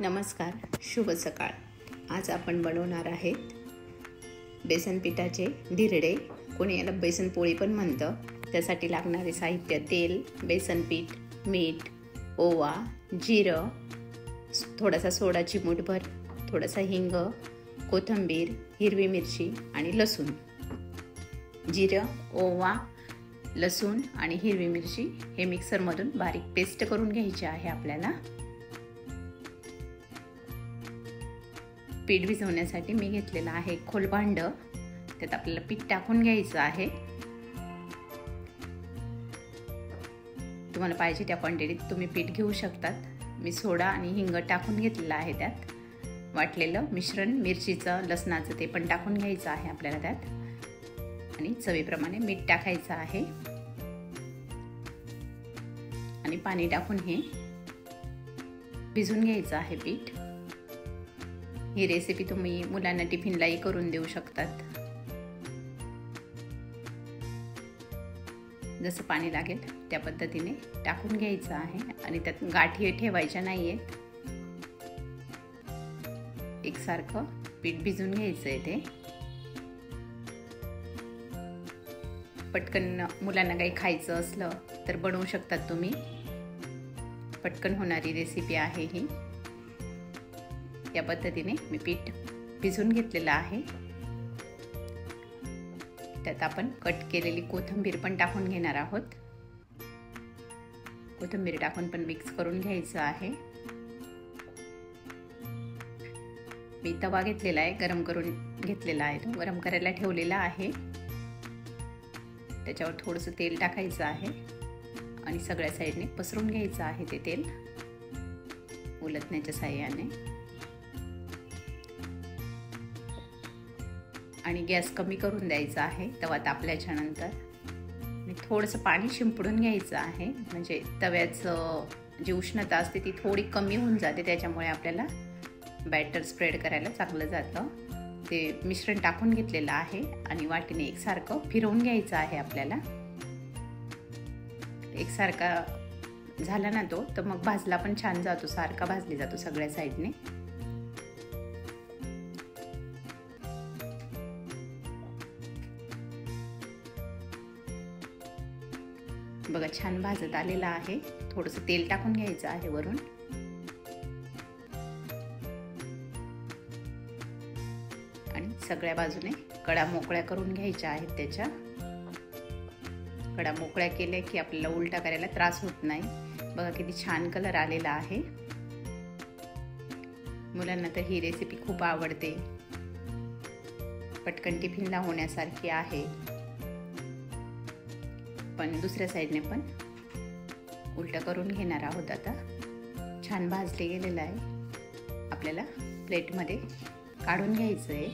नमस्कार, शुभ सकाळ। आज आपण बनवणार आहेत बेसन पिठाचे धिरडे, कोणी याला बेसन पोळी पण म्हणतं। त्यासाठी लागणारे साहित्य: तेल, बेसन पीठ, मीठ, ओवा, जिरं, थोडासा सोडा चिमूटभर, थोडासा हिंग, कोथिंबीर, हिरवी मिरची आणि लसूण। जिरं, ओवा, लसूण आणि हिरवी मिरची हे मिक्सरमधून बारीक पेस्ट करून घ्यायची आहे आपल्याला। पीठ भिजवण्यासाठी मी घेतलेला आहे खोल भांड, त्यात आपल्याला पीठ टाकून घ्यायचं आहे। तुम्हाला पाहिजे त्या क्वांटिटीत तुम्ही पीठ घेऊ शकतात। मी सोडा आणि हिंग टाकून घेतलेला आहे। त्यात वाटलेलं मिश्रण मिरचीचं, लसणाचं ते पण टाकून घ्यायचं आहे आपल्याला त्यात, आणि चवीप्रमाणे मीठ टाकायचं आहे आणि पाणी टाकून हे भिजून घ्यायचं आहे पीठ। ही रेसिपी तुम्ही मुलांना टिफिनलाही करून देऊ शकतात। जसं पाणी लागेल त्या पद्धतीने टाकून घ्यायचं आहे आणि त्यात गाठी ठेवायच्या नाहीयेत। एकसारखं पीठ भिजून घ्यायचं आहे ते। पटकन मुलांना काही खायचं असलं तर बनवू शकतात तुम्ही। पटकन होणारी रेसिपी आहे ही। या पद्धतीने मी पीठ भिजवून घेतलेलं आहे। त्यात आपण कट केलेली कोथिंबीर पण टाकून घेणार आहोत। कोथिंबीर टाकून पण मिक्स करून घ्यायचं आहे। मी तवा घेतलेला आहे, गरम करून घेतलेला आहे, तो गरम करायला ठेवलेला आहे। त्याच्यावर थोडंसं तेल टाकायचं आहे आणि सगळ्या साईडने पसरून घ्यायचं आहे ते तेल उलटण्याच्या साहाय्याने। आणि गॅस कमी करून द्यायचा आहे तवा तापल्याच्या नंतर, आणि थोडंसं पाणी शिंपडून घ्यायचं आहे, म्हणजे तव्याचं जी उष्णता असते ती थोडी कमी होऊन जाते। त्याच्यामुळे आपल्याला बॅटर स्प्रेड करायला चांगलं जातं। ते मिश्रण टाकून घेतलेलं आहे आणि वाटीने एकसारखं फिरवून घ्यायचं आहे आपल्याला। एकसारखा झाला ना तो, तर मग भाजला पण छान जातो, सारखा भाजली जातो सगळ्या साईडने। बघा, छान भाजत आलेला आहे। थोडंसं तेल टाकून घ्यायचं आहे वरून, आणि सगळ्या बाजूने कडा मोकळ्या करून घ्यायच्या आहेत। त्याच्या कडा मोकळ्या केल्या की आपल्याला उलटा करायला त्रास होत नाही। बघा किती छान कलर आलेला आहे। मुलांना तर ही रेसिपी खूप आवडते, पटकन टिफिनला होण्यासारखी आहे। पण दुसऱ्या साईडने पण उलटा करून घेणार आहोत आता। छान भाजले गेलेलं आहे, आपल्याला प्लेटमध्ये काढून घ्यायचं आहे।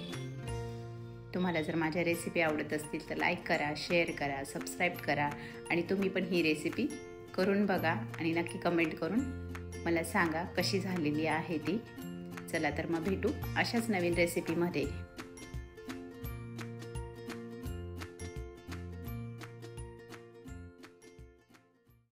तुम्हाला जर माझ्या रेसिपी आवडत असतील तर लाईक करा, शेअर करा, सबस्क्राईब करा, आणि तुम्ही पण ही रेसिपी करून बघा आणि नक्की कमेंट करून मला सांगा कशी झालेली आहे ती। चला तर मग भेटू अशाच नवीन रेसिपीमध्ये।